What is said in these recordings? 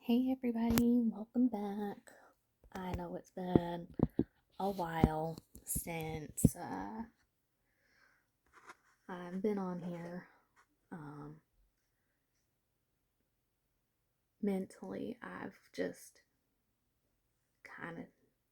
Hey everybody, welcome back. I know it's been a while since I've been on here. Um, Mentally, I've just kind of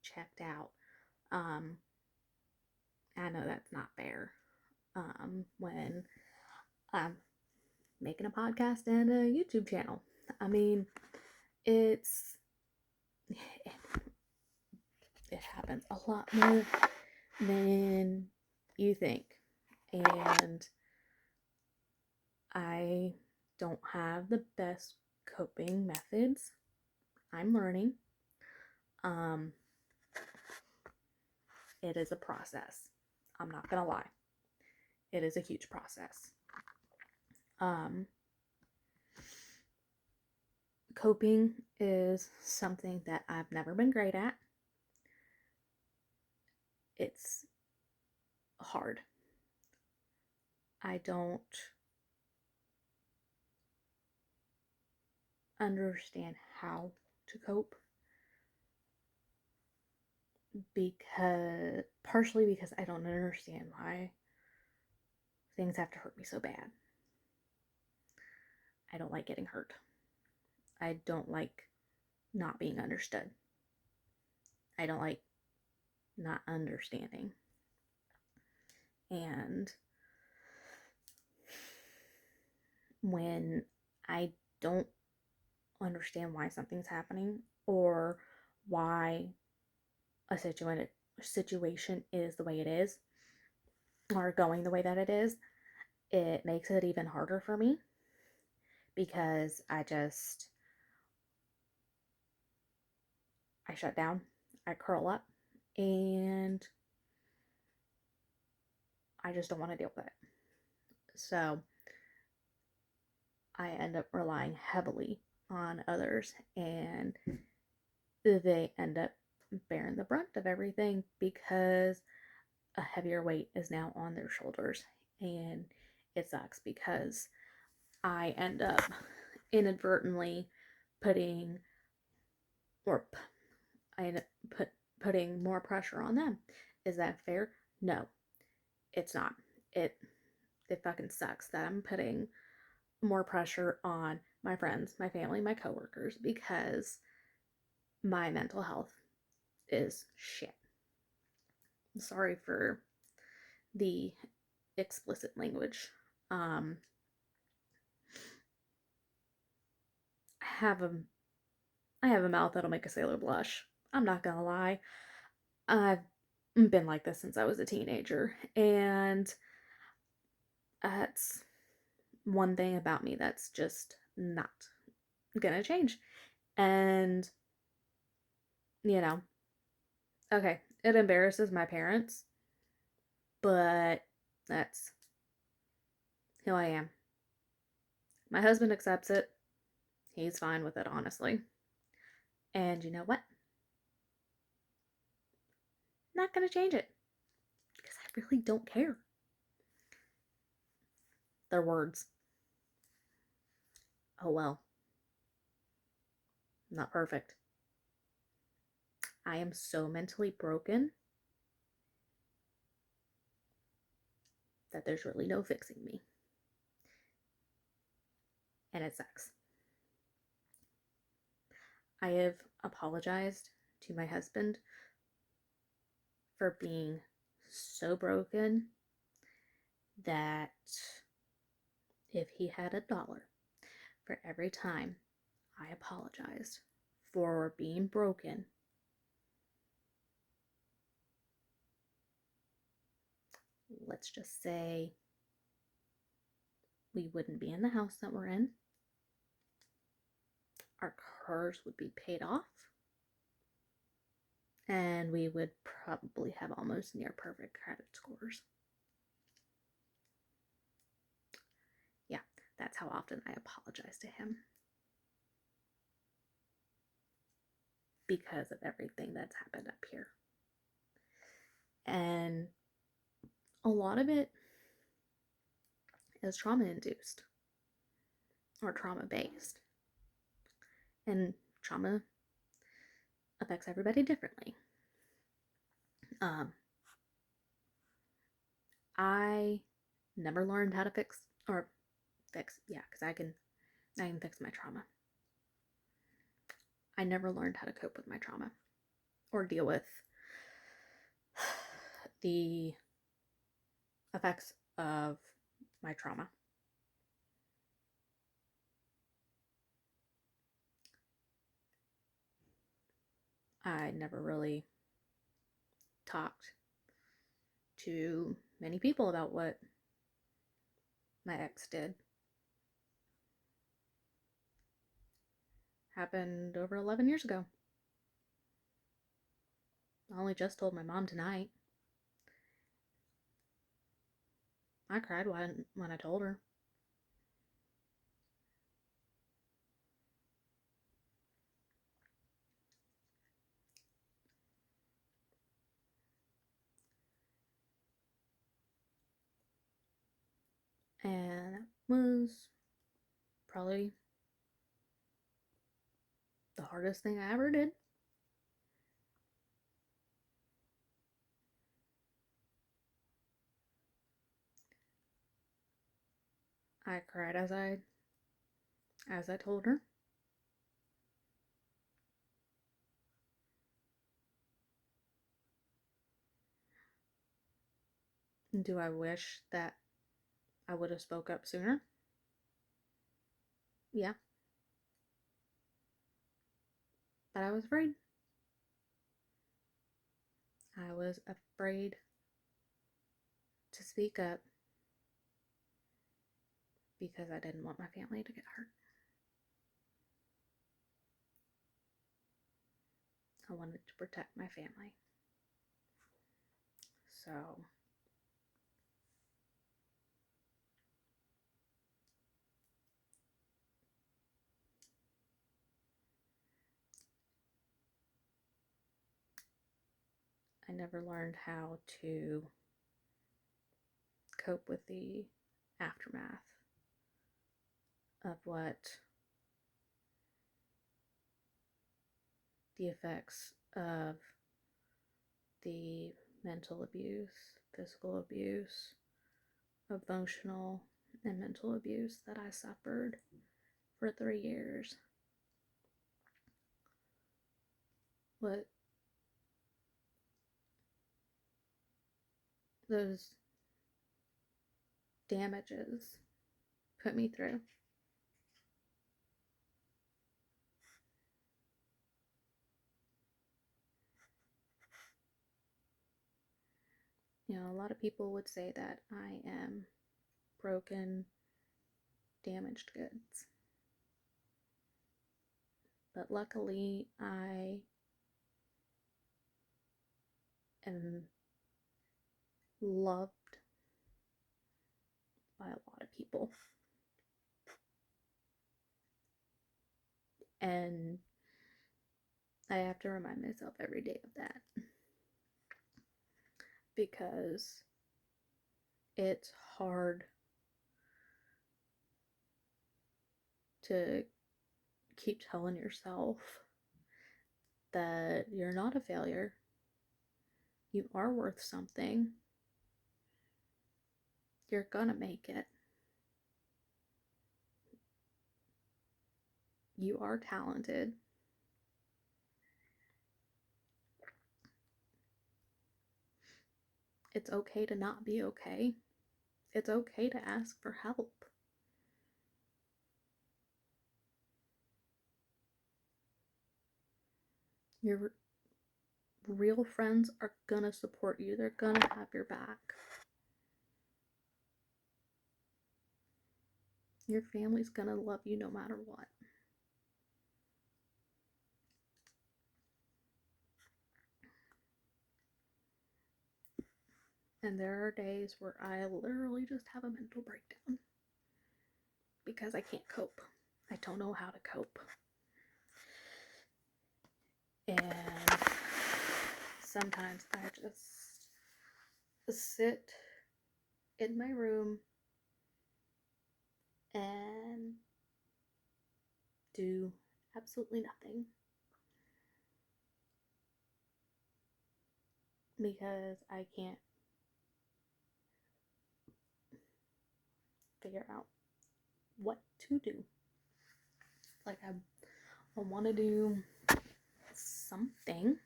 checked out. Um, I know that's not fair when I'm making a podcast and a YouTube channel. I mean, it's it happens a lot more than you think. And I don't have the best coping methods. I'm learning. Um, it is a process. I'm not gonna lie. It is a huge process. Um, Coping is something that I've never been great at. It's hard. I don't understand how to cope partially because I don't understand why things have to hurt me so bad. I don't like getting hurt. I don't like not being understood. I don't like not understanding. And when I don't understand why something's happening or why a situation is the way it is or going the way that it is, it makes it even harder for me because I shut down, I curl up, and I just don't want to deal with it. So I end up relying heavily on others, and they end up bearing the brunt of everything because a heavier weight is now on their shoulders. And it sucks because I end up inadvertently putting or I end up putting more pressure on them. Is that fair? No, it's not. It it fucking sucks that I'm putting more pressure on my friends, my family, my coworkers because my mental health is shit. Sorry for the explicit language. Um, I have a I have a mouth that'll make a sailor blush. I'm not gonna lie. I've been like this since I was a teenager, and that's one thing about me that's just not gonna change. And you know, okay, it embarrasses my parents, but that's who I am. My husband accepts it. He's fine with it, honestly. And you know what? Not gonna change it because I really don't care. Their words. Oh well. Not perfect. I am so mentally broken that there's really no fixing me. And it sucks. I have apologized to my husband for being so broken that if he had $1 for every time I apologized for being broken, let's just say we wouldn't be in the house that we're in. Our cars would be paid off. And we would probably have almost near perfect credit scores. Yeah, that's how often I apologize to him because of everything that's happened up here. And a lot of it is trauma induced or trauma based. And trauma affects everybody differently. I never learned how to fix, yeah, because I can fix my trauma. I never learned how to cope with my trauma or deal with the effects of my trauma. I never really talked to many people about what my ex did. Happened over 11 years ago. I only just told my mom tonight. I cried when I told her. And that was probably the hardest thing I ever did. I cried as I told her. Do I wish that I would have spoke up sooner? Yeah. But I was afraid. I was afraid to speak up because I didn't want my family to get hurt. I wanted to protect my family. So I never learned how to cope with the aftermath of what the effects of the mental abuse, physical abuse, emotional and mental abuse that I suffered for 3 years. What those damages put me through. You know, a lot of people would say that I am broken, damaged goods. But luckily, I am loved by a lot of people. And I have to remind myself every day of that. Because it's hard to keep telling yourself that you're not a failure. You are worth something. You're gonna make it. You are talented. It's okay to not be okay. It's okay to ask for help. Your real friends are gonna support you. They're gonna have your back. Your family's gonna love you no matter what. And there are days where I literally just have a mental breakdown because I can't cope. I don't know how to cope. And sometimes I just sit in my room and do absolutely nothing. Because I can't figure out what to do. Like, I want to do something.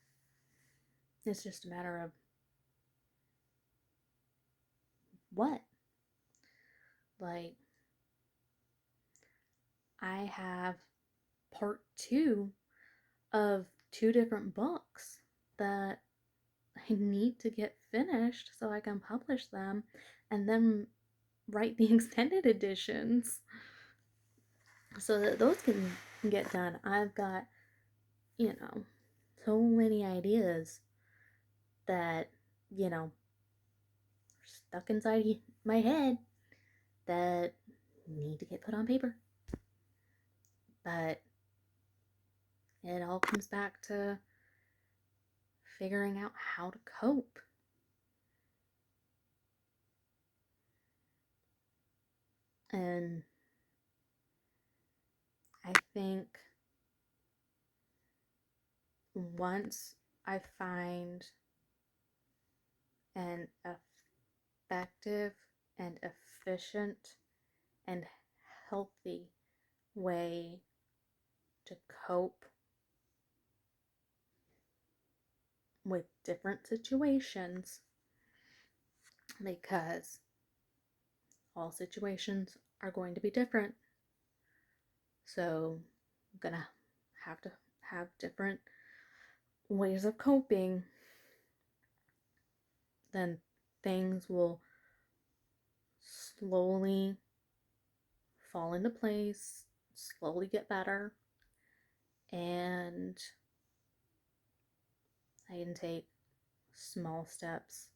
It's just a matter of what. Like, I have part two of two different books that I need to get finished so I can publish them and then write the extended editions so that those can get done. I've got, so many ideas that, stuck inside my head that need to get put on paper. But it all comes back to figuring out how to cope. And I think once I find an effective and efficient and healthy way to cope with different situations, because all situations are going to be different. So I'm gonna have to have different ways of coping. Then things will slowly fall into place, slowly get better, and I can take small steps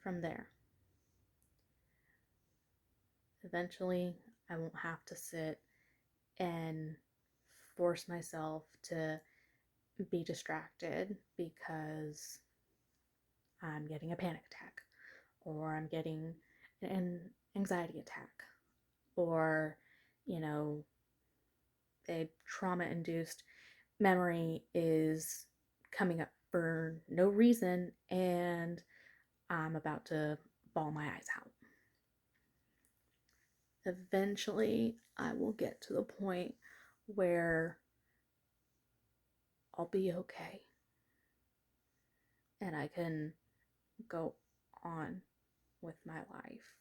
from there. Eventually, I won't have to sit and force myself to be distracted because I'm getting a panic attack, or I'm getting an anxiety attack, or, a trauma induced memory is coming up for no reason and I'm about to bawl my eyes out. Eventually, I will get to the point where I'll be okay and I can go on with my life.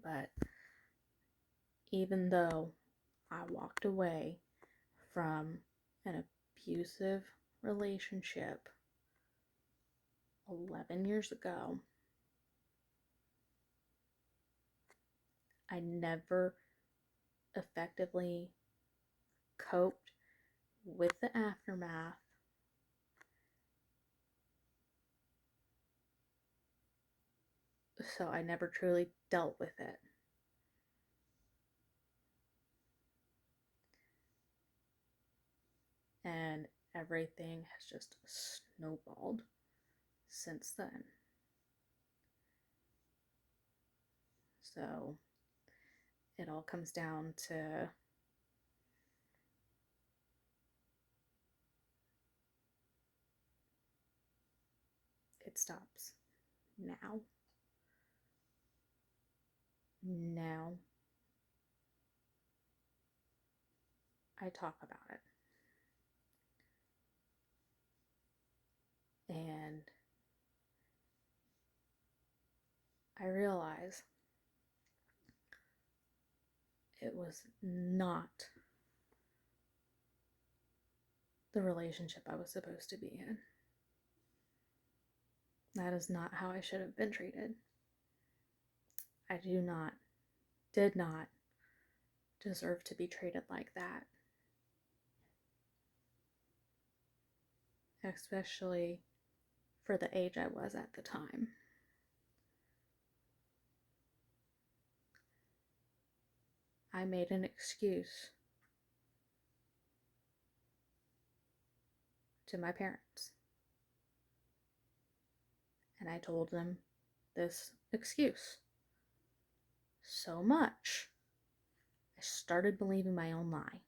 But even though I walked away from an abusive relationship 11 years ago, I never effectively coped with the aftermath. So I never truly dealt with it. And everything has just snowballed since then. So it all comes down to it stops now. Now I talk about it. And I realize it was not the relationship I was supposed to be in. That is not how I should have been treated. I did not deserve to be treated like that. Especially for the age I was at the time. I made an excuse to my parents. And I told them this excuse so much started believing my own lie.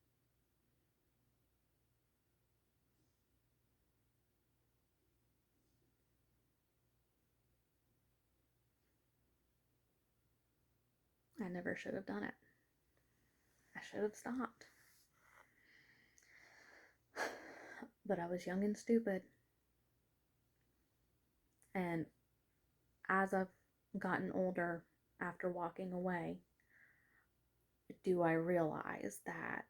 I never should have done it. I should have stopped. But I was young and stupid. And as I've gotten older after walking away, do I realize that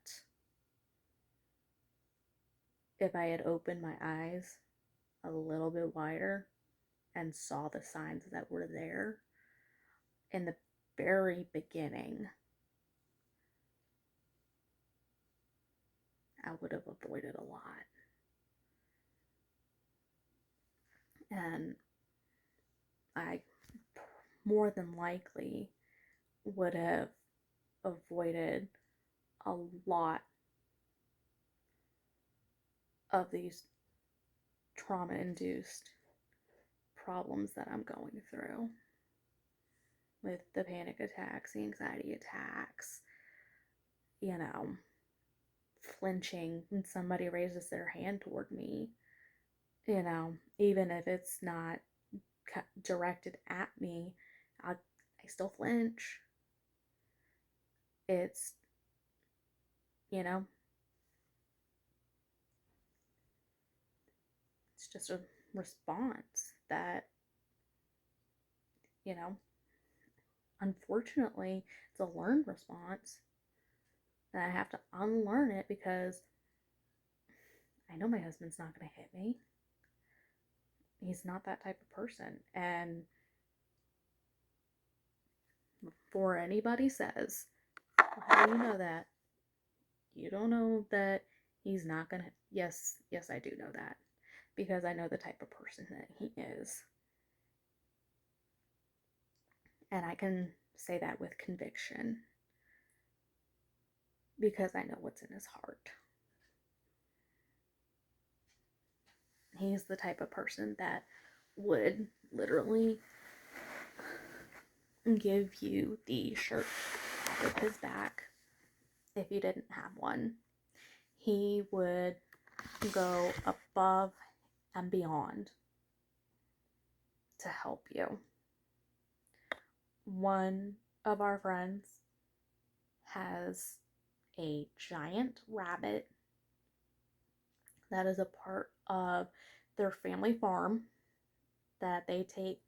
if I had opened my eyes a little bit wider and saw the signs that were there in the very beginning, I would have avoided a lot. And I more than likely would have avoided a lot of these trauma-induced problems that I'm going through with the panic attacks, the anxiety attacks, flinching when somebody raises their hand toward me, even if it's not directed at me, I still flinch. It's, it's just a response that, unfortunately, it's a learned response. And I have to unlearn it because I know my husband's not going to hit me. He's not that type of person. And before anybody says, well, how do you know that? You don't know that he's not going to. Yes, I do know that. Because I know the type of person that he is. And I can say that with conviction. Because I know what's in his heart. He's the type of person that would literally give you the shirt off of his back if you didn't have one. He would go above and beyond to help you. One of our friends has a giant rabbit that is a part of their family farm that they take.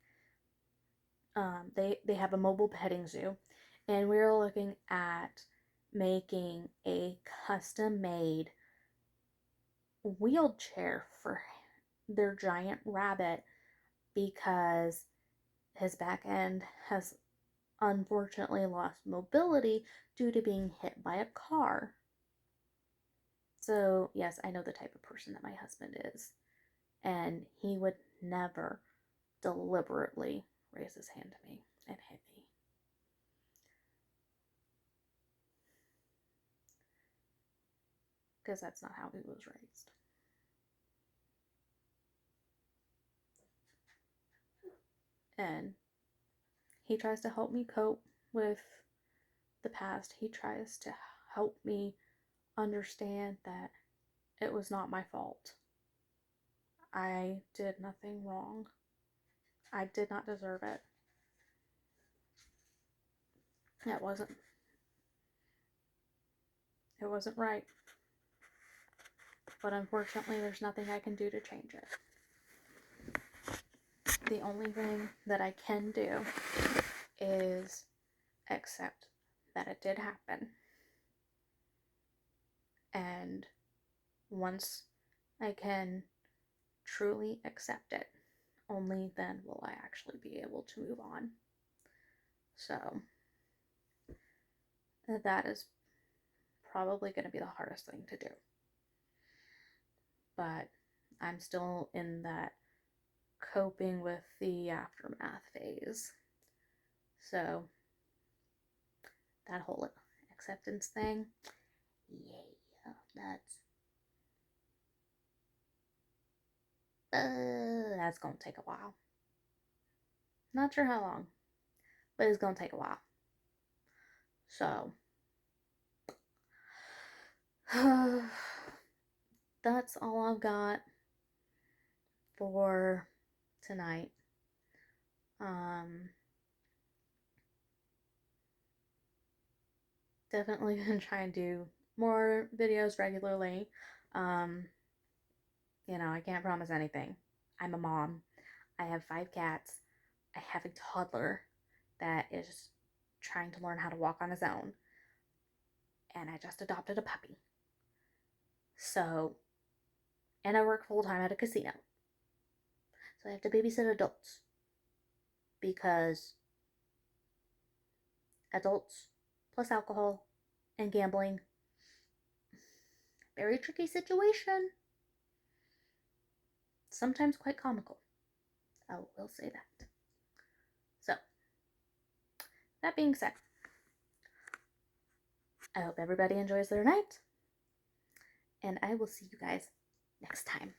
They have a mobile petting zoo, and we're looking at making a custom-made wheelchair for their giant rabbit because his back end has unfortunately lost mobility due to being hit by a car. So, yes, I know the type of person that my husband is. And he would never deliberately raise his hand to me and hit me. Because that's not how he was raised. And he tries to help me cope with the past. He tries to help me understand that it was not my fault. I did nothing wrong. I did not deserve it. It wasn't right. But unfortunately, there's nothing I can do to change it. The only thing that I can do is accept that it did happen. And once I can truly accept it, only then will I actually be able to move on. So that is probably going to be the hardest thing to do. But I'm still in that coping with the aftermath phase. So that whole acceptance thing, yeah, that's gonna take a while. Not sure how long, but it's gonna take a while. So That's all I've got for tonight. Definitely gonna try and do more videos regularly. Um, I can't promise anything. I'm a mom. I have 5 cats. I have a toddler that is trying to learn how to walk on his own. And I just adopted a puppy. So, and I work full time at a casino. So I have to babysit adults because adults plus alcohol and gambling, very tricky situation. Sometimes quite comical. I will say that. So, that being said, I hope everybody enjoys their night, and I will see you guys next time.